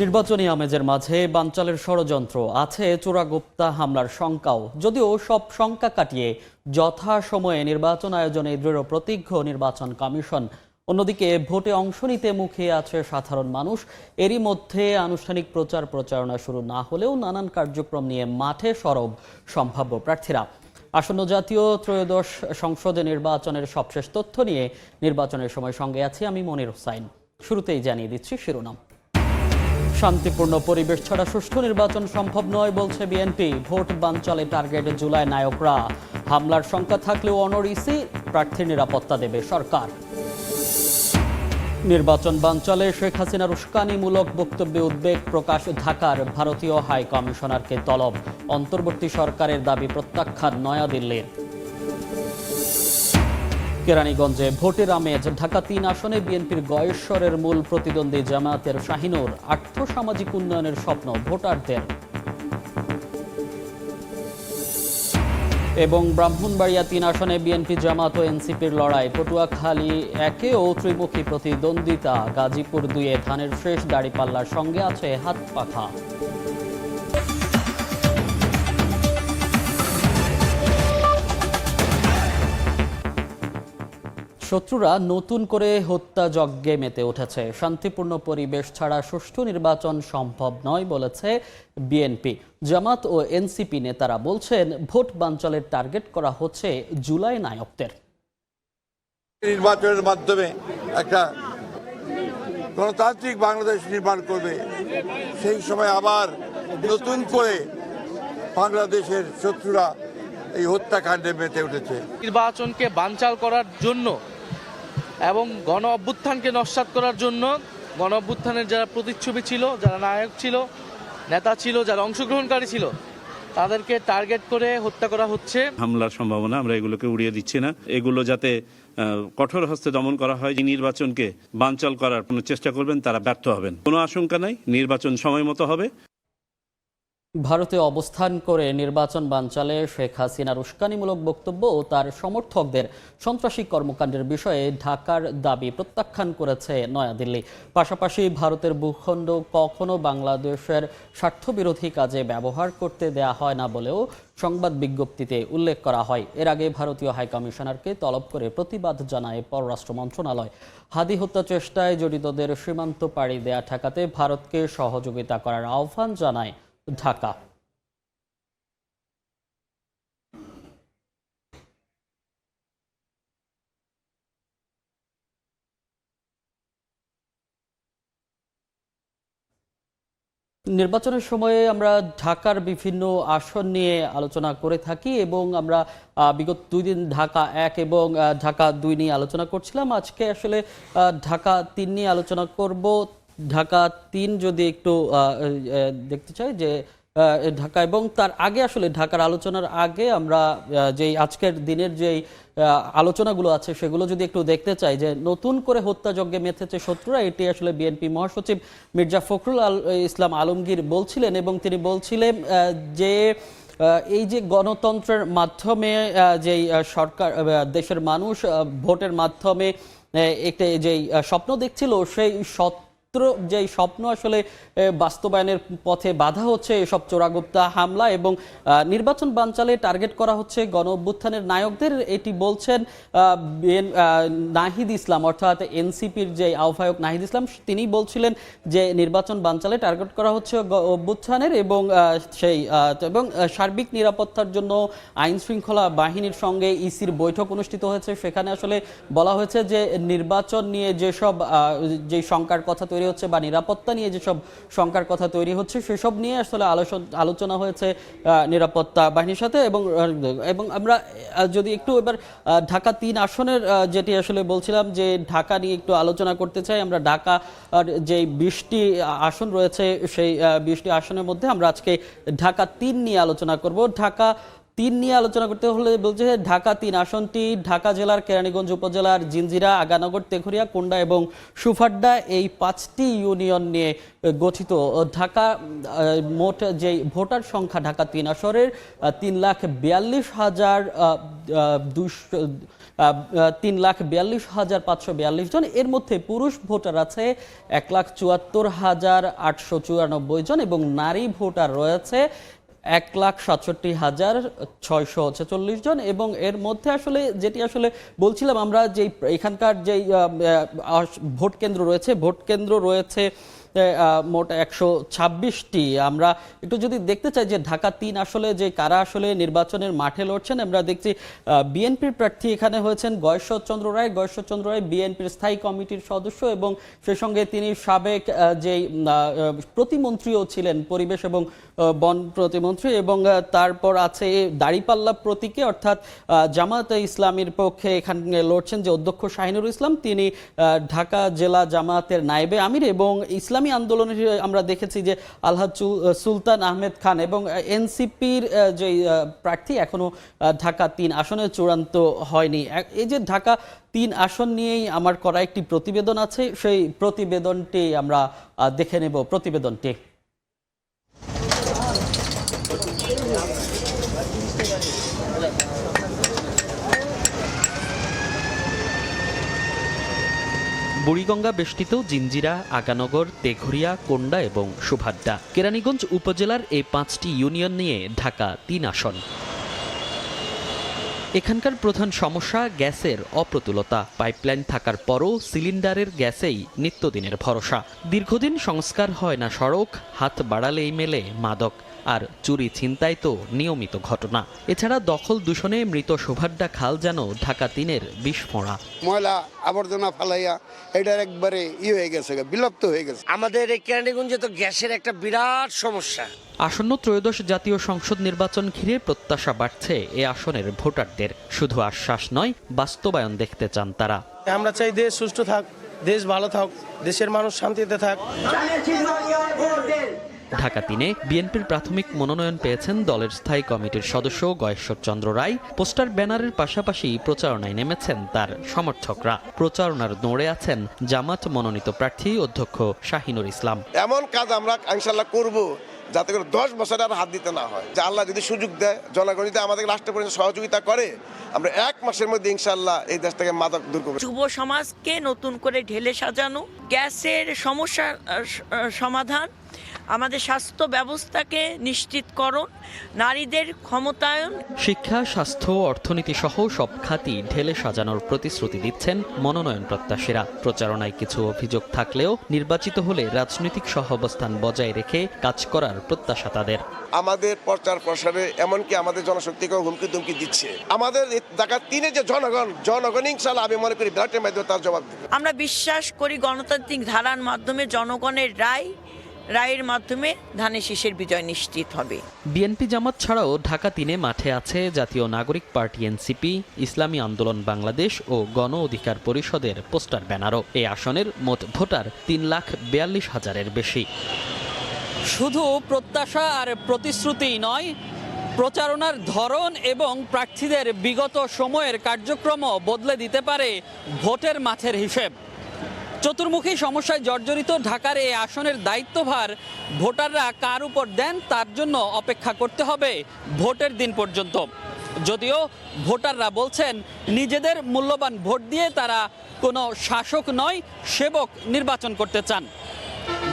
নির্বাচনী আমেজের মাঝে বানচালের ষড়যন্ত্র, আছে চোরাগোপ্তা হামলার শঙ্কাও। যদিও সব শঙ্কা কাটিয়ে যথাসময়ে নির্বাচন আয়োজনে দৃঢ় প্রতিজ্ঞ নির্বাচন কমিশন। অন্যদিকে ভোটে অংশ নিতে মুখিয়ে আছে সাধারণ মানুষ। এরই মধ্যে আনুষ্ঠানিক প্রচারণা শুরু না হলেও নানান কার্যক্রম নিয়ে মাঠে সরব সম্ভাব্য প্রার্থীরা। আসন্ন জাতীয় ত্রয়োদশ সংসদে নির্বাচনের সবশেষ তথ্য নিয়ে নির্বাচনের সময় সঙ্গে আছি আমি মনির হোসাইন। শুরুতেই জানিয়ে দিচ্ছি শিরোনাম। শান্তিপূর্ণ পরিবেশ ছাড়া সুষ্ঠু নির্বাচন সম্ভব নয় বলছে বিএনপি। ভোট বানচালে টার্গেট জুলাই নায়করা। হামলার শঙ্কা থাকলেও অনড় ইসি, প্রার্থীর নিরাপত্তা দেবে সরকার। নির্বাচন বানচালে শেখ হাসিনার উস্কানিমূলক বক্তব্যে উদ্বেগ প্রকাশ ঢাকার। ভারতীয় হাই কমিশনারকে তলব। অন্তর্বর্তী সরকারের দাবি প্রত্যাখ্যান নয়াদিল্লির। কেরানীগঞ্জে ভোটের আমেজ। ঢাকা ৩ আসনে বিএনপির গয়েশ্বরের মূল প্রতিদ্বন্দ্বী জামায়াতের শাহিনুর। আর্থসামাজিক উন্নয়নের স্বপ্ন ভোটারদের। এবং ব্রাহ্মণবাড়িয়া ৩ আসনে বিএনপি জামাত ও এনসিপির লড়াই। পটুয়াখালী 1-এ ও ত্রিমুখী প্রতিদ্বন্দ্বিতা। গাজীপুর 2-এ ধানের শেষ দাঁড়িপাল্লার সঙ্গে আছে হাত পাখা। শত্রুরা নতুন করে হত্যাযজ্ঞে মেতে উঠেছে। শান্তিপূর্ণ পরিবেশ ছাড়া সুষ্ঠু নির্বাচন সম্ভব নয় বলেছে বিএনপি। জামাত ও এনসিপি নেতারা বলছেন, ভোট বানচালের টার্গেট করা হচ্ছে জুলাই নায়কদের। নির্বাচনের মাধ্যমে একটা গণতান্ত্রিক বাংলাদেশ নির্মাণ করবে, সেই সময় আবার নতুন করে বাংলাদেশের শত্রুরা এই হত্যাকাণ্ডে মেতে উঠেছে। নির্বাচনকে বানচাল করার জন্য এবং গণ অভ্যুত্থানকে নস্যাৎ করার জন্য, গণ অভ্যুত্থানের যারা প্রতিচ্ছবি ছিল, যারা নায়ক ছিল, নেতা ছিল, যারা অংশগ্রহণকারী ছিল, তাদেরকে টার্গেট করে হত্যা করা হচ্ছে। হামলার সম্ভাবনা আমরা এগুলোকে উড়িয়ে দিচ্ছি না। এগুলো যাতে কঠোর হস্তে দমন করা হয়। যে নির্বাচনকে বানচাল করার কোনো চেষ্টা করবেন তারা ব্যর্থ হবেন। কোনো আশঙ্কা নাই, নির্বাচন সময় মতো হবে। ভারতে অবস্থান করে নির্বাচন বানচালে শেখ হাসিনার উস্কানিমূলক বক্তব্য ও তার সমর্থকদের সন্ত্রাসী কর্মকাণ্ডের বিষয়ে ঢাকার দাবি প্রত্যাখ্যান করেছে নয়াদিল্লি। পাশাপাশি ভারতের ভূখণ্ড কখনো বাংলাদেশের স্বার্থবিরোধী কাজে ব্যবহার করতে দেয়া হয় না বলেও সংবাদ বিজ্ঞপ্তিতে উল্লেখ করা হয়। এর আগে ভারতীয় হাইকমিশনারকে তলব করে প্রতিবাদ জানায় পররাষ্ট্র মন্ত্রণালয়। হাদি হত্যা চেষ্টায় জড়িতদের সীমান্ত পাড়ি দেয়া ঠেকাতে ভারতকে সহযোগিতা করার আহ্বান জানায় ঢাকা। নির্বাচনের সময়ে আমরা ঢাকার বিভিন্ন আসন নিয়ে আলোচনা করে থাকি এবং আমরা বিগত 2 দিন ঢাকা 1 এবং ঢাকা 2 নিয়ে আলোচনা করছিলাম। আজকে আসলে ঢাকা 3 নিয়ে আলোচনা করব। ঢাকা 3 যদি একটু দেখতে চাই যে ঢাকা, এবং তার আগে আসলে ঢাকার আলোচনার আগে আমরা যেই আজকের দিনের যেই আলোচনাগুলো আছে সেগুলো যদি একটু দেখতে চাই, যে নতুন করে হত্যাযজ্ঞে মেতেছে শত্রুরা, এটি আসলে বিএনপি মহাসচিব মির্জা ফখরুল ইসলাম আলমগীর বলছিলেন। এবং তিনি বলছিলেন যে এই যে গণতন্ত্রের মাধ্যমে যেই সরকার, দেশের মানুষ ভোটের মাধ্যমে একটা যেই স্বপ্ন দেখছিল, সেই যেই স্বপ্ন আসলে বাস্তবায়নের পথে বাধা হচ্ছে এসব চোরাগোপ্তা হামলা, এবং নির্বাচন বানচালে টার্গেট করা হচ্ছে গণ অভ্যুত্থানের নায়কদের। এটি বলছেন নাহিদ ইসলাম, অর্থাৎ এনসিপির যে আহ্বায়ক নাহিদ ইসলাম, তিনি বলছিলেন যে নির্বাচন বানচালে টার্গেট করা হচ্ছে অভ্যুত্থানের এবং সার্বিক নিরাপত্তার জন্য আইন শৃঙ্খলা বাহিনীর সঙ্গে ইসির বৈঠক অনুষ্ঠিত হয়েছে। সেখানে আসলে বলা হয়েছে যে নির্বাচন নিয়ে যেসব যে শঙ্কার কথা তৈরি হচ্ছে বা নিরাপত্তা নিয়ে যেসব শঙ্কার কথা তৈরি হচ্ছে সেসব নিয়ে আসলে আলোচনা হয়েছে নিরাপত্তা বাহিনীর সাথে। এবং আমরা যদি একটু এবার ঢাকা 3 আসনের যেটি আসলে বলছিলাম যে ঢাকা নিয়ে একটু আলোচনা করতে চাই। আমরা ঢাকা যে 20টি আসন রয়েছে সেই 20টি আসনের মধ্যে আমরা আজকে ঢাকা 3 নিয়ে আলোচনা করব। ঢাকা তিন নিয়ে আলোচনা করতে হলে বলছে ঢাকা ৩ আসনটি ঢাকা জেলার কেরানীগঞ্জ উপজেলার জিঞ্জিরা, আগানগর, তেঘরিয়া, কোন্ডা এবং সুফাড্ডা এই ৫টি ইউনিয়ন নিয়ে গঠিত। ঢাকা মোট যে ভোটার সংখ্যা ঢাকা ৩ আসনের ৩,৪২,৫৪২ জন। এর মধ্যে পুরুষ ভোটার আছে ১,৭৪,৮৯৪ জন এবং নারী ভোটার রয়েছে ১,৬৭,৬৪৬ জন। এবং এর মধ্যে আসলে যেটি আসলে বলছিলাম আমরা যে এখানকার যে ভোট কেন্দ্র রয়েছে মোট ১২৬টি। আমরা একটু যদি দেখতে চাই যে ঢাকা ৩ আসলে যে কারা আসলে নির্বাচনের মাঠে লড়ছেন, আমরা দেখছি বিএনপির প্রার্থী এখানে হয়েছেন গয়েশ্বরচন্দ্র রায়। গয়েশ্বরচন্দ্র রায় বিএনপির স্থায়ী কমিটির সদস্য এবং সেই সঙ্গে তিনি সাবেক যেই প্রতিমন্ত্রীও ছিলেন, পরিবেশ এবং বন প্রতিমন্ত্রী। এবং তারপর আছে দাঁড়িপাল্লা প্রতীকে অর্থাৎ জামায়াতে ইসলামীর পক্ষে এখানে লড়ছেন যে অধ্যক্ষ শাহিনুর ইসলাম, তিনি ঢাকা জেলা জামায়াতের নায়েবে আমির। এবং ইসলামী আন্দোলনের আমরা দেখেছি যে আলহাজ সুলতান আহমেদ খান। এবং এনসিপির যে প্রার্থী এখনো ঢাকা ৩ আসনে চূড়ান্ত হয়নি। এই যে ঢাকা ৩ আসন নিয়েই আমার করা একটি প্রতিবেদন আছে, সেই প্রতিবেদনটি আমরা দেখে নেব। প্রতিবেদনটি বুড়িগঙ্গা বেষ্টিত জিঞ্জিরা, আগানগর, তেঘরিয়া, কোন্ডা এবং সুফাড্ডা কেরানীগঞ্জ উপজেলার এই ৫টি ইউনিয়ন নিয়ে ঢাকা ৩ আসন। এখানকার প্রধান সমস্যা গ্যাসের অপ্রতুলতা। পাইপলাইন থাকার পরও সিলিন্ডারের গ্যাসেই নিত্যদিনের ভরসা। দীর্ঘদিন সংস্কার হয় না সড়ক, হাত বাড়ালেই মেলে মাদক, আর চুরি ছিনতাই তো নিয়মিত ঘটনা। এছাড়া দখল দূষণে মৃত সুফাড্ডা খাল যেন ঢাকা ৩-এর বিস্ফোরা। ময়লা আবর্জনা ফালাইয়া এটার একবারে হয়ে গেছে, বিলুপ্ত হয়ে গেছে। আমাদের এই কেরানীগঞ্জে তো গ্যাসের একটা বিরাট সমস্যা। আসন্ন ত্রয়োদশ জাতীয় সংসদ নির্বাচন ঘিরে প্রত্যাশা বাড়ছে এ আসনের ভোটারদের। শুধু আশ্বাস নয়, বাস্তবায়ন দেখতে চান তারা। আমরা চাই দেশ সুষ্ঠু থাক, দেশ ভালো থাক, দেশের মানুষ শান্তিতে থাক। ঢাকা ৩-এ বিএনপির প্রাথমিক মনোনয়ন পেয়েছেন দলের স্থায়ী কমিটির সদস্য গয়েশ্বরচন্দ্র রায়। পোস্টার ব্যানারের পাশাপাশি প্রচারণায় নেমেছেন তার সমর্থকরা। প্রচারণার দৌড়ে আছেন জামাত মনোনীত প্রার্থী অধ্যক্ষ শাহিনুর ইসলাম। এমন কাজ আমরা ইনশাল্লাহ করব যাতে করে 10 বছর আর হাত দিতে না হয়। যে আল্লাহ যদি সুযোগ দেয়, জনগণ যদি আমাদের রাষ্ট্র পর্যন্ত সহযোগিতা করে, আমরা 1 মাসের মধ্যে ইনশাল্লাহ এই দেশ থেকে মাদক দূর করব। যুব সমাজকে নতুন করে ঢেলে সাজানো, গ্যাসের সমস্যার সমাধান, আমাদের স্বাস্থ্য ব্যবস্থাকে নিশ্চিতকরণ, নারীদের ক্ষমতায়ন, শিক্ষা, স্বাস্থ্য, অর্থনীতি সহ সব খাতই ঢেলে সাজানোর প্রতিশ্রুতি দিচ্ছেন মনোনয়ন প্রত্যাশীরা। প্রচারণায় কিছু অভিযোগ থাকলেও নির্বাচিত হলে রাজনৈতিক সহাবস্থান বজায় রেখে কাজ করার প্রত্যাশা তাদের। আমাদের প্রচার প্রসারে এমনকি আমাদের জনশক্তিকে হুমকি দুমকি দিচ্ছে। আমাদের ঢাকা 3-এ যে জনগণ ইনশাল্লাহ আমি মনে করি ব্যালটের মাধ্যমে তার জবাব দেবে। আমরা বিশ্বাস করি গণতান্ত্রিক ধারার মাধ্যমে জনগণের রায়ের মাধ্যমে ধানের শীষের বিজয় নিশ্চিত হবে। বিএনপি জামাত ছাড়াও ঢাকা 3-এ মাঠে আছে জাতীয় নাগরিক পার্টি এনসিপি, ইসলামী আন্দোলন বাংলাদেশ ও গণ অধিকার পরিষদের পোস্টার ব্যানারও। এই আসনের মোট ভোটার 3,42,000-এর বেশি। শুধু প্রত্যাশা আর প্রতিশ্রুতি নয়, প্রচারণার ধরন এবং প্রার্থীদের বিগত সময়ের কার্যক্রমও বদলে দিতে পারে ভোটের মাঠের হিসেব। চতুর্মুখী সমস্যায় জর্জরিত ঢাকার এই আসনের দায়িত্বভার ভোটাররা কার উপর দেন তার জন্য অপেক্ষা করতে হবে ভোটের দিন পর্যন্ত। যদিও ভোটাররা বলছেন নিজেদের মূল্যবান ভোট দিয়ে তারা কোনো শাসক নয়, সেবক নির্বাচন করতে চান।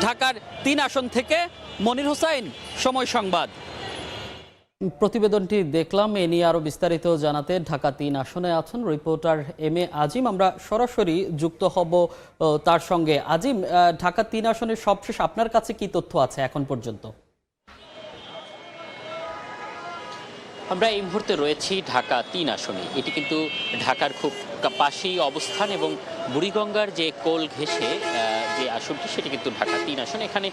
ঢাকার 3 আসন থেকে মনির হোসাইন, সময় সংবাদ। প্রতিবেদনটি দেখলাম। এ নিয়ে আরো বিস্তারিত জানাতে ঢাকা 3 আসনে আছেন রিপোর্টার এম.এ. আজিম। আমরা সরাসরি যুক্ত হব তার সঙ্গে। আজিম, ঢাকা 3 আসনের সবশেষ আপনার কাছে কি তথ্য আছে এখন পর্যন্ত? আমরা এই মুহূর্তে রয়েছি ঢাকা 3 আসনে। এটি কিন্তু ঢাকার খুব পাশেই অবস্থান এবং বুড়িগঙ্গার যে কোল ঘেঁষে যে আসনটি সেটি কিন্তু ঢাকা 3 আসন। এখানে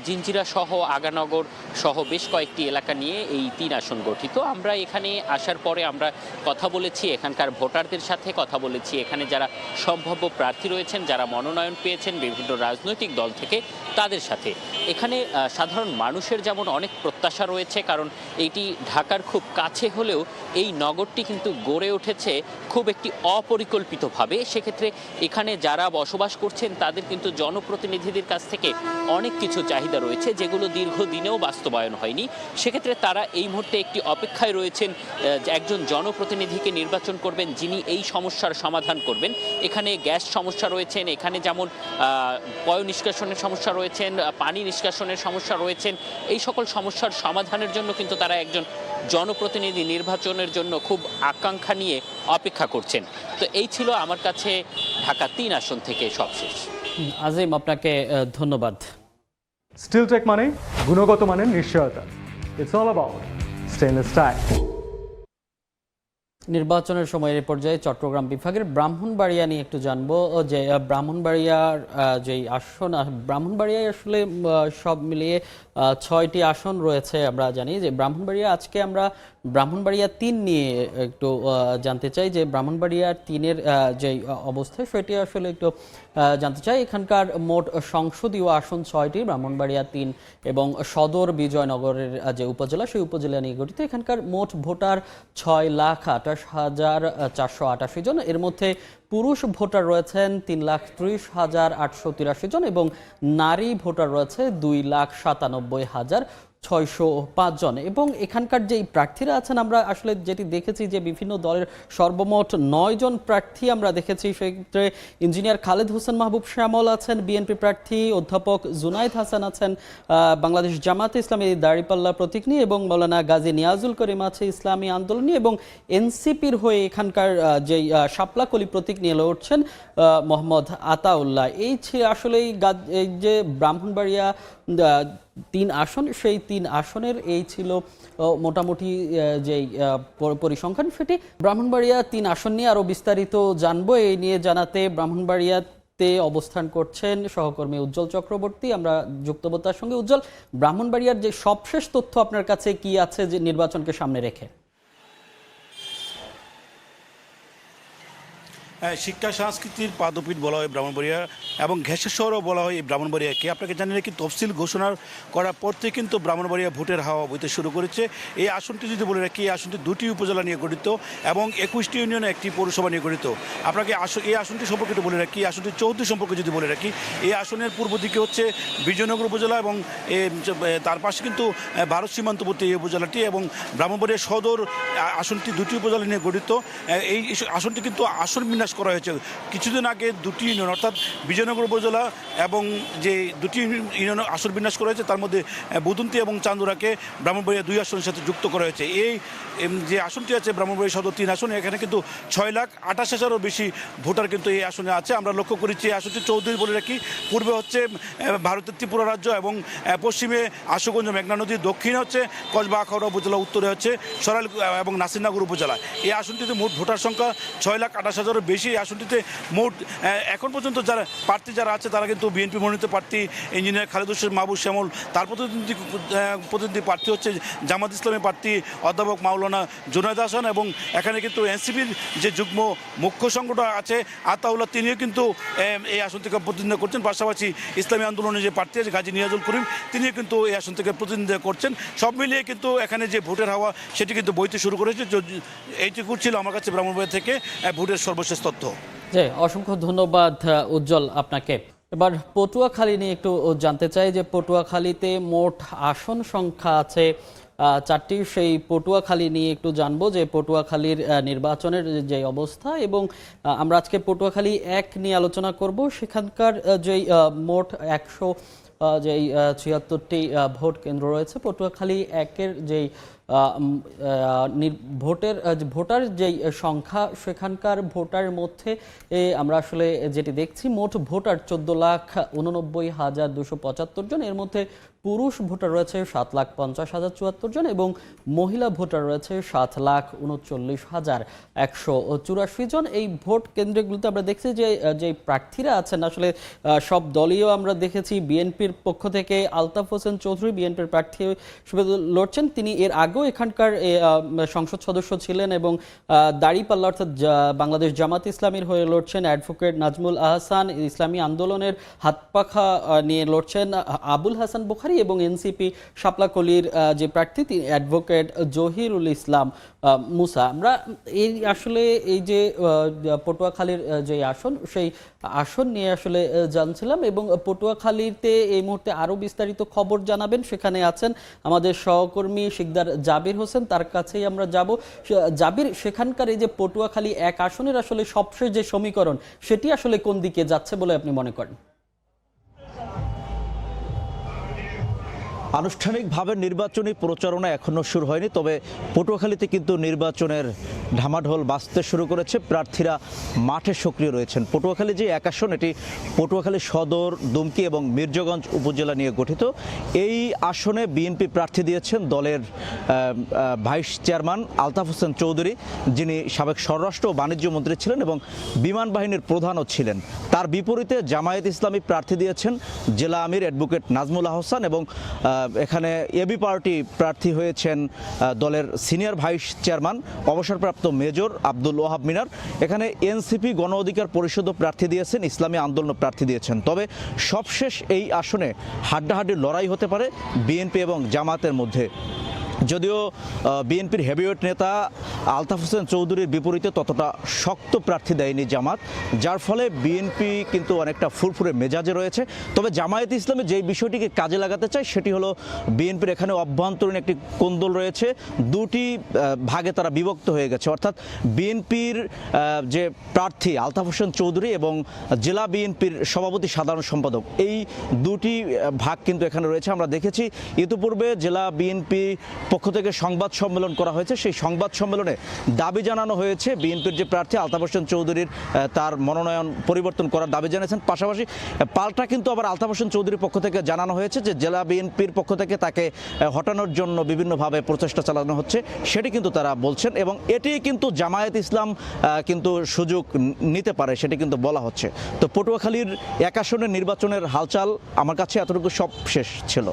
জিঞ্জিরা সহ আগানগর সহ বেশ কয়েকটি এলাকা নিয়ে এই 3 আসন গঠিত। আমরা এখানে আসার পরে আমরা কথা বলেছি এখানকার ভোটারদের সাথে, কথা বলেছি এখানে যারা সম্ভাব্য প্রার্থী রয়েছেন, যারা মনোনয়ন পেয়েছেন বিভিন্ন রাজনৈতিক দল থেকে, তাদের সাথে। এখানে সাধারণ মানুষের যেমন অনেক প্রত্যাশা রয়েছে, কারণ এইটি ঢাকার খুব কাছে হলেও এই নগরটি কিন্তু গড়ে উঠেছে খুব একটি অপরিকল্পিতভাবে। সেক্ষেত্রে এখানে যারা বসবাস করছেন তাদের কিন্তু জনপ্রতিনিধিদের কাছ থেকে অনেক কিছু চাহিদা রয়েছে, যেগুলো দীর্ঘদিনেও বাস্তবায়ন হয়নি। সেক্ষেত্রে তারা এই মুহূর্তে একটি অপেক্ষায় রয়েছেন, একজন জনপ্রতিনিধিকে নির্বাচন করবেন যিনি এই সমস্যার সমাধান করবেন। এখানে গ্যাস সমস্যা রয়েছেন, এখানে যেমন পয় নিষ্কাশনের সমস্যা রয়েছেন, পানি নিষ্কাশনের সমস্যা রয়েছেন। এই সকল সমস্যার সমাধানের জন্য কিন্তু তারা একজন জনপ্রতিনিধি নির্বাচনের জন্য খুব আকাঙ্ক্ষা নিয়ে অপেক্ষা করছেন। তো এই ছিল আমার কাছে ঢাকা ৩ আসন থেকে সবশেষ। আজিম, আপনাকে ধন্যবাদ। স্টিলটেক মানে গুণগত মানের নিশ্চয়তা। It's all about stainless style. নির্বাচনের সময়ের পর্যায়ে চট্টগ্রাম বিভাগের ব্রাহ্মণবাড়িয়া নিয়ে একটু জানবো, যে ব্রাহ্মণবাড়িয়ার যেই আসন, ব্রাহ্মণবাড়িয়ায় আসলে সব মিলিয়ে 6টি আসন রয়েছে। আমরা জানি যে ব্রাহ্মণবাড়িয়া, আজকে আমরা ব্রাহ্মণবাড়িয়া 3 নিয়ে একটু জানতে চাই যে ব্রাহ্মণবাড়িয়ার 3-এর যে অবস্থা সেটি আসলে একটু জানতে চাই। এখানকার মোট সংসদীয় আসন 6টি, ব্রাহ্মণবাড়িয়া 3 এবং সদর বিজয়নগরের যে উপজেলা, সেই উপজেলা নিয়ে গঠিত। এখানকার মোট ভোটার 6,28,488 জন। এর মধ্যে পুরুষ ভোটার রয়েছেন 3,30,883 জন এবং নারী ভোটার রয়েছে 2,97,605 জন। এবং এখানকার যেই প্রার্থীরা আছেন, আমরা আসলে যেটি দেখেছি যে বিভিন্ন দলের সর্বমোট 9 জন প্রার্থী আমরা দেখেছি। সেক্ষেত্রে ইঞ্জিনিয়ার খালেদ হোসেন মাহবুব শ্যামল আছেন বিএনপি প্রার্থী, অধ্যাপক জুনাইদ হাসান আছেন বাংলাদেশ জামাতে ইসলামী দাঁড়িপাল্লা প্রতীক নিয়ে, এবং মৌলানা গাজী নিয়াজুল করিম আছে ইসলামী আন্দোলন নিয়ে, এবং এনসিপির হয়ে এখানকার যেই শাপলাকলি প্রতীক নিয়ে লড়ছেন মোহাম্মদ আতাউল্লাহ। এই আসলে এই যে ব্রাহ্মণবাড়িয়া 3 আসন, সেই 3 আসনের এই ছিল মোটামুটি যেই পরিসংখ্যান, সেটি ব্রাহ্মণবাড়িয়া 3 আসন নিয়ে আরো বিস্তারিত জানবো। এই নিয়ে জানাতে ব্রাহ্মণবাড়িয়াতে অবস্থান করছেন সহকর্মী উজ্জ্বল চক্রবর্তী। আমরা যুক্তব তার সঙ্গে। উজ্জ্বল, ব্রাহ্মণবাড়িয়ার যে সবশেষ তথ্য আপনার কাছে কি আছে যে নির্বাচনকে সামনে রেখে? শিক্ষা সংস্কৃতির পাদপীঠ বলা হয় ব্রাহ্মণবাড়িয়া, এবং ঘেঁষের শহরও বলা হয় এই ব্রাহ্মণবাড়িয়াকে। আপনাকে জানি রাখি, তফসিল ঘোষণা করার পর থেকে কিন্তু ব্রাহ্মণবাড়িয়া ভোটের হাওয়া বইতে শুরু করেছে। এই আসনটি যদি বলে রাখি, এই আসনটি 2টি উপজেলা নিয়ে গঠিত এবং 21টি ইউনিয়ন, 1টি পৌরসভা নিয়ে গঠিত। আপনাকে এই আসনটি সম্পর্কে একটু বলে রাখি, আসনটি চৌধুরী সম্পর্কে যদি বলে রাখি, এই আসনের পূর্ব দিকে হচ্ছে বিজয়নগর উপজেলা এবং তার পাশে কিন্তু ভারত সীমান্তবর্তী এই উপজেলাটি, এবং ব্রাহ্মণবাড়িয়া সদর আসনটি 2টি উপজেলা নিয়ে গঠিত। এই আসনটি কিন্তু আসন বিন্যাস করা হয়েছে কিছুদিন আগে। 2টি ইউনিয়ন অর্থাৎ বিজয়নগর উপজেলা এবং যে 2টি ইউনিয়ন আসন বিন্যাস করা হয়েছে, তার মধ্যে বুদুন্তি এবং চান্দুরাকে ব্রাহ্মণবাড়িয়া 2 আসনের সাথে যুক্ত করা হয়েছে। এই যে আসনটি আছে ব্রাহ্মণবাড়িয়া সদর 3 আসন, এখানে কিন্তু 6,28,000-এরও বেশি ভোটার কিন্তু এই আসনে আছে। আমরা লক্ষ্য করেছি এই আসনটি চৌধুরী বলে রাখি, পূর্বে হচ্ছে ভারতের ত্রিপুরা রাজ্য এবং পশ্চিমে আশুগঞ্জ মেঘনা নদী, দক্ষিণে হচ্ছে কসবা আখাউড়া উপজেলা, উত্তরে হচ্ছে সরাইল এবং নাসিরনগর উপজেলা। এই আসনটিতে মোট ভোটার সংখ্যা 6,28,000-এর বেশি। এই আসনটিতে মোট এখন পর্যন্ত যারা প্রার্থী যারা আছে তারা কিন্তু বিএনপি মনোনীত প্রার্থী ইঞ্জিনিয়ার খালেদ হোসেন মাহবুব শ্যামল, তার প্রতিনিধি প্রার্থী হচ্ছে জামাত ইসলামী প্রার্থী অধ্যাপক মাওলানা জুনাইদ হাসান, এবং এখানে কিন্তু এনসিপির যে যুগ্ম মুখ্য সংগঠন আছে আতাউল্লাহ, তিনিও কিন্তু এই আসন থেকে প্রতিনিধিত্ব করছেন। পাশাপাশি ইসলামী আন্দোলনের যে প্রার্থী আছে গাজী নিয়াজুল করিম, তিনিও কিন্তু এই আসন থেকে প্রতিনিধিত্ব করছেন। সব মিলিয়ে কিন্তু এখানে যে ভোটের হাওয়া সেটি কিন্তু বইতে শুরু করেছে। এইটুকু ছিল আমার কাছে ব্রাহ্মণবাড়িয়া থেকে ভোটের সর্বশেষ তথ্য। জি, অসংখ্য ধন্যবাদ উজ্জ্বল আপনাকে। এবার পটুয়াখালী নিয়ে একটু জানতে চাই যে পটুয়াখালীতে মোট আসন সংখ্যা আছে 4টি। সেই পটুয়াখালী নিয়ে একটু জানবো যে পটুয়াখালীর নির্বাচনের যে অবস্থা, এবং আমরা আজকে পটুয়াখালী 1 নিয়ে আলোচনা করব। সেখানকার যেই মোট 176টি ভোট কেন্দ্র রয়েছে, পটুয়াখালী 1-এর যেই ভোটার যেই সংখ্যা, সেখানকার ভোটারের মধ্যে আমরা আসলে যেটি দেখছি, মোট ভোটার 14,89,275 জন। এর মধ্যে পুরুষ ভোটার রয়েছে 7,50,074 জন এবং মহিলা ভোটার রয়েছে 7,39,184 জন। এই ভোট কেন্দ্রগুলোতে আমরা দেখছি যে প্রার্থীরা আছেন, আসলে সব দলীয় আমরা দেখেছি। বিএনপির পক্ষ থেকে আলতাফ হোসেন চৌধুরী বিএনপির প্রার্থী হিসেবে লড়ছেন। তিনি এর আগে আগেও এখানকার সংসদ সদস্য ছিলেন এবং দাঁড়িপাল্লা অর্থাৎ বাংলাদেশ জামাত ইসলামীর হয়ে লড়ছেন অ্যাডভোকেট নাজমুল আহসান, ইসলামী আন্দোলনের হাতপাখা নিয়ে লড়ছেন আবুল হাসান বুখারী এবং এনসিপি শাপলাকলির যে প্রার্থী অ্যাডভোকেট জহিরুল ইসলাম মুসা। আমরা আসলে এই যে পটুয়াখালীর যে আসন, সেই আসন নিয়ে আসলে জানছিলাম এবং পটুয়াখালীতে এই মুহূর্তে আরো বিস্তারিত খবর জানাবেন, সেখানে আছেন আমাদের সহকর্মী শিকদার জাবির হোসেন, তার কাছেই আমরা যাব। জাবির, সেখানকার এই যে পটুয়াখালী 1 আসনের আসলে সবশেষ যে সমীকরণ, সেটি আসলে কোন দিকে যাচ্ছে বলে আপনি মনে করেন? আনুষ্ঠানিকভাবে নির্বাচনী প্রচারণা এখনও শুরু হয়নি, তবে পটুয়াখালীতে কিন্তু নির্বাচনের ঢামাঢোল বাজতে শুরু করেছে। প্রার্থীরা মাঠে সক্রিয় রয়েছেন। পটুয়াখালী যে 1 আসন, এটি পটুয়াখালী সদর, দুমকি এবং মির্জাগঞ্জ উপজেলা নিয়ে গঠিত। এই আসনে বিএনপি প্রার্থী দিয়েছেন দলের ভাইস চেয়ারম্যান আলতাফ হোসেন চৌধুরী, যিনি সাবেক স্বরাষ্ট্র ও বাণিজ্য মন্ত্রী ছিলেন এবং বিমান বাহিনীর প্রধানও ছিলেন। তার বিপরীতে জামায়াত ইসলামী প্রার্থী দিয়েছেন জেলা আমির অ্যাডভোকেট নাজমুল আহসান এবং এখানে এবি পার্টি প্রার্থী হয়েছেন দলের সিনিয়র ভাইস চেয়ারম্যান অবসরপ্রাপ্ত মেজর আব্দুল ওয়াহাব মিনার। এখানে এনসিপি গণ অধিকার পরিষদও প্রার্থী দিয়েছেন, ইসলামী আন্দোলন প্রার্থী দিয়েছেন। তবে সবশেষ এই আসনে হাড্ডাহাড্ডি লড়াই হতে পারে বিএনপি এবং জামাতের মধ্যে। যদিও বিএনপির হেভিওয়েট নেতা আলতাফ হোসেন চৌধুরীর বিপরীতে ততটা শক্ত প্রার্থী দেয়নি জামাত, যার ফলে বিএনপি কিন্তু অনেকটা ফুরফুরে মেজাজে রয়েছে। তবে জামায়াত ইসলামী যেই বিষয়টিকে কাজে লাগাতে চায় সেটি হলো বিএনপির এখানে অভ্যন্তরীণ একটি কোন্দল রয়েছে, 2টি ভাগে তারা বিভক্ত হয়ে গেছে। অর্থাৎ বিএনপির যে প্রার্থী আলতাফ হোসেন চৌধুরী এবং জেলা বিএনপির সভাপতি সাধারণ সম্পাদক, এই 2টি ভাগ কিন্তু এখানে রয়েছে। আমরা দেখেছি ইতিপূর্বে জেলা বিএনপি পক্ষ থেকে সংবাদ সম্মেলন করা হয়েছে। সেই সংবাদ সম্মেলনে দাবি জানানো হয়েছে বিএনপির যে প্রার্থী আলতাফ হোসেন চৌধুরীর তার মনোনয়ন পরিবর্তন করার দাবি জানিয়েছেন। পাশাপাশি পাল্টা কিন্তু আবার আলতাফ হোসেন চৌধুরীর পক্ষ থেকে জানানো হয়েছে যে জেলা বিএনপির পক্ষ থেকে তাকে হটানোর জন্য বিভিন্নভাবে প্রচেষ্টা চালানো হচ্ছে, সেটি কিন্তু তারা বলছেন এবং এটি কিন্তু জামায়াত ইসলাম কিন্তু সুযোগ নিতে পারে, সেটি কিন্তু বলা হচ্ছে। তো পটুয়াখালীর 1 আসনের নির্বাচনের হালচাল আমার কাছে এতটুকু সব শেষ ছিল।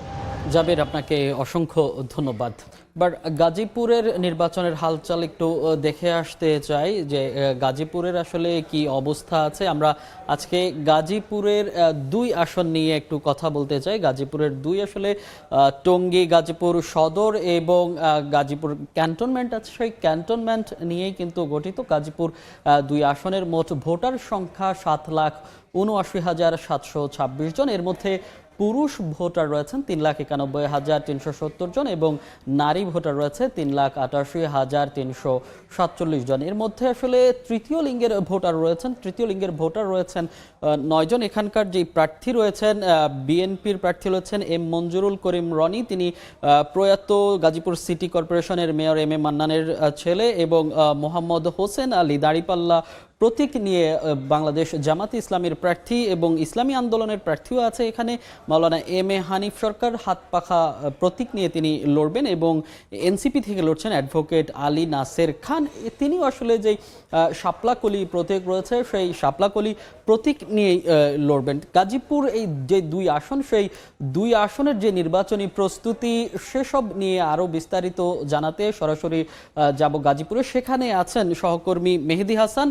জাবির, আপনাকে অসংখ্য ধন্যবাদ। বাট গাজীপুরের নির্বাচনের হালচাল একটু দেখে আসতে চাই যে গাজীপুরের আসলে কি অবস্থা আছে। আমরা আজকে গাজীপুরের 2 আসন নিয়ে একটু কথা বলতে চাই। গাজীপুরের 2 আসলে টঙ্গী, গাজীপুর সদর এবং গাজীপুর ক্যান্টনমেন্ট আছে, সেই ক্যান্টনমেন্ট নিয়েই কিন্তু গঠিত। গাজীপুর 2 আসনের মোট ভোটার সংখ্যা 7,79,726 জন। এর মধ্যে পুরুষ ভোটার রয়েছেন 3,91,370 জন এবং নারী ভোটার রয়েছে 3,88,347 জন। এর মধ্যে আসলে তৃতীয় লিঙ্গের ভোটার রয়েছেন 9 জন। এখানকার যে প্রার্থী রয়েছেন, বিএনপির প্রার্থী রয়েছেন এম মঞ্জুরুল করিম রনি, তিনি প্রয়াত গাজীপুর সিটি কর্পোরেশনের মেয়র এম এ মান্নানের ছেলে, এবং মোহাম্মদ হোসেন আলী দাঁড়িপাল্লা প্রতীক নিয়ে বাংলাদেশ জামাত ইসলামীর প্রার্থী এবং ইসলামী আন্দোলনের প্রার্থীও আছে এখানে। মাওলানা এম এ হানিফ সরকার হাতপাখা প্রতীক নিয়ে তিনি লড়বেন এবং এনসিপি থেকে লড়ছেন অ্যাডভোকেট আলী নাসের খান। তিনি আসলে যে শাপলাকলি প্রতীক রয়েছে সেই শাপলাকলি প্রতীক নিয়েই লড়বেন। গাজীপুর এই যে 2 আসন, সেই 2 আসনের যে নির্বাচনী প্রস্তুতি সেসব নিয়ে আরও বিস্তারিত জানাতে সরাসরি যাব গাজীপুরে। সেখানে আছেন সহকর্মী মেহেদি হাসান।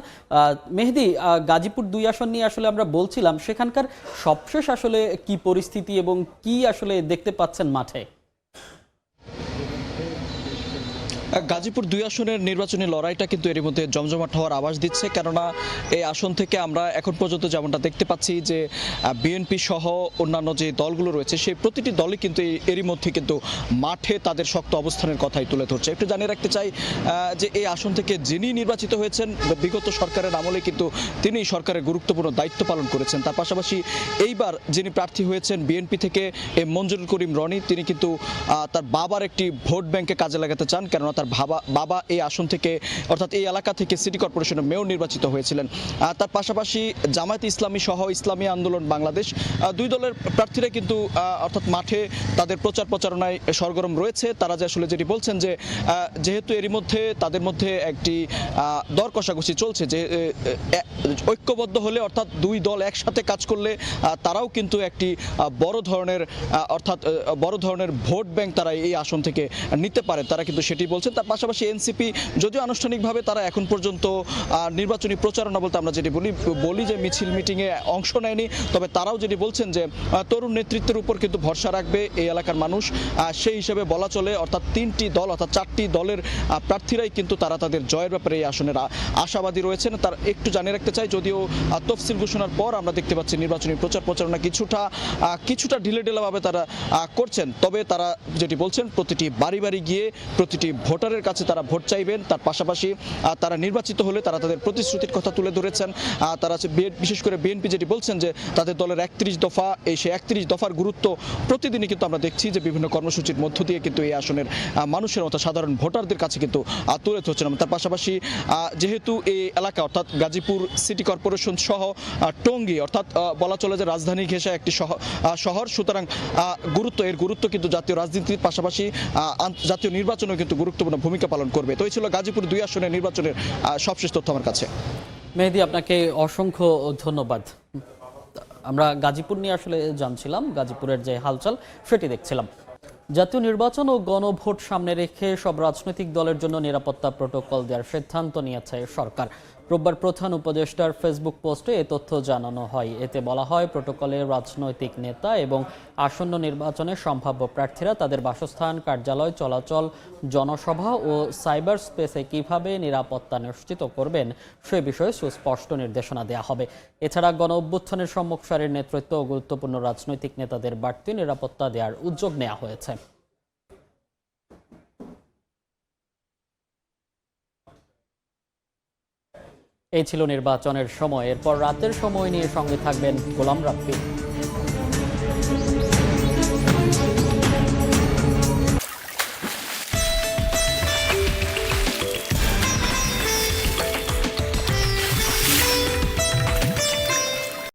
মেহেদি, গাজীপুর 2 আসন নিয়ে আসলে আমরা বলছিলাম, সেখানকার সবশেষ আসলে কি পরিস্থিতি এবং কি আসলে দেখতে পাচ্ছেন মাঠে? গাজীপুর 2 আসনের নির্বাচনী লড়াইটা কিন্তু এর মধ্যে জমজমাট হওয়ার আভাস দিচ্ছে, কেননা এই আসন থেকে আমরা এখন পর্যন্ত যেমনটা দেখতে পাচ্ছি যে বিএনপি সহ অন্যান্য যে দলগুলো রয়েছে সেই প্রতিটি দলই কিন্তু এরই মধ্যে কিন্তু মাঠে তাদের শক্ত অবস্থানের কথাই তুলে ধরছে। একটু জানিয়ে রাখতে চাই যে এই আসন থেকে যিনি নির্বাচিত হয়েছেন বিগত সরকারের আমলে কিন্তু তিনি সরকারের গুরুত্বপূর্ণ দায়িত্ব পালন করেছেন। তার পাশাপাশি এইবার যিনি প্রার্থী হয়েছেন বিএনপি থেকে এম মঞ্জুরুল করিম রনি, তিনি কিন্তু তার বাবার একটি ভোট ব্যাংকে কাজে লাগাতে চান, কেননা তার বাবা এই আসন থেকে অর্থাৎ এই এলাকা থেকে সিটি কর্পোরেশনের মেয়র নির্বাচিত হয়েছিলেন। তার পাশাপাশি জামায়াতে ইসলামী সহ ইসলামী আন্দোলন বাংলাদেশ দুই দলের প্রার্থীরা কিন্তু অর্থাৎ মাঠে তাদের প্রচার প্রচারণায় সরগরম রয়েছে। তারা যে আসলে যেটি বলছেন যে যেহেতু এরই মধ্যে তাদের মধ্যে একটি দর কষাকষি চলছে যে ঐক্যবদ্ধ হলে অর্থাৎ দুই দল একসাথে কাজ করলে তারাও কিন্তু একটি বড় ধরনের ভোট ব্যাংক তারা এই আসন থেকে নিতে পারে, তারা কিন্তু সেটি বলছেন। তার পাশাপাশি এনসিপি যদিও আনুষ্ঠানিকভাবে তারা এখন পর্যন্ত নির্বাচনী প্রচারণা বলতে আমরা যেটি বলি যে মিছিল মিটিংয়ে অংশ নেয়নি, তবে তারাও যেটি বলছেন যে তরুণ নেতৃত্বের উপর কিন্তু ভরসা রাখবে এই এলাকার মানুষ। সেই হিসেবে বলা চলে অর্থাৎ 3টি দল অর্থাৎ 4টি দলের প্রার্থীরাই কিন্তু তারা তাদের জয়ের ব্যাপারে এই আসনের আশাবাদী রয়েছেন। তার একটু জানিয়ে রাখতে চাই, যদিও তফসিল ঘোষণার পর আমরা দেখতে পাচ্ছি নির্বাচনী প্রচারণা কিছুটা ঢিলেঢালাভাবে তারা করছেন, তবে তারা যেটি বলছেন প্রতিটি বাড়ি বাড়ি গিয়ে প্রতিটি ভোটারের কাছে তারা ভোট চাইবেন। তার পাশাপাশি তারা নির্বাচিত হলে তারা তাদের প্রতিশ্রুতির কথা তুলে ধরেছেন। তারা বিশেষ করে বিএনপি যেটি বলছেন যে তাদের দলের 31 দফা, সেই 31 দফার গুরুত্ব প্রতিদিনই কিন্তু আমরা দেখছি যে বিভিন্ন কর্মসূচির মধ্য দিয়ে কিন্তু এই আসনের মানুষের মতো সাধারণ ভোটারদের কাছে কিন্তু তুলে ধরছেন। তার পাশাপাশি যেহেতু এই এলাকা অর্থাৎ গাজীপুর সিটি কর্পোরেশন সহ টঙ্গী অর্থাৎ বলা চলে যে রাজধানী ঘেঁষা একটি শহর, সুতরাং এর গুরুত্ব কিন্তু জাতীয় রাজনীতির পাশাপাশি জাতীয় নির্বাচনেও কিন্তু গুরুত্বপূর্ণ ভূমিকা পালন করবে। তো এই ছিল গাজীপুর 2 আসনের নির্বাচনের সবশেষ তথ্য আমার কাছে। মেহেদী, আপনাকে অসংখ্য ধন্যবাদ। আমরা গাজীপুর নিয়ে আসলে জানছিলাম, গাজীপুরের যে হালচাল সেটি দেখছিলাম। জাতীয় নির্বাচন ও গণভোট সামনে রেখে সব রাজনৈতিক দলের জন্য নিরাপত্তা প্রোটোকল দেওয়ার সিদ্ধান্ত নিয়েছে সরকার। রোববার প্রধান উপদেষ্টার ফেসবুক পোস্টে এ তথ্য জানানো হয়। এতে বলা হয়, প্রোটোকলে রাজনৈতিক নেতা এবং আসন্ন নির্বাচনে সম্ভাব্য প্রার্থীরা তাদের বাসস্থান, কার্যালয়, চলাচল, জনসভা ও সাইবার স্পেসে কিভাবে নিরাপত্তা নিশ্চিত করবেন সে বিষয়ে সুস্পষ্ট নির্দেশনা দেওয়া হবে। এছাড়া গণ অভ্যুত্থানের সম্মুখ সারির নেতৃত্ব ও গুরুত্বপূর্ণ রাজনৈতিক নেতাদের বাড়তি নিরাপত্তা দেওয়ার উদ্যোগ নেওয়া হয়েছে। এই ছিল নির্বাচনের সময়। এরপর রাতের সময় নিয়ে সঙ্গে থাকবেন গোলাম রাব্বি।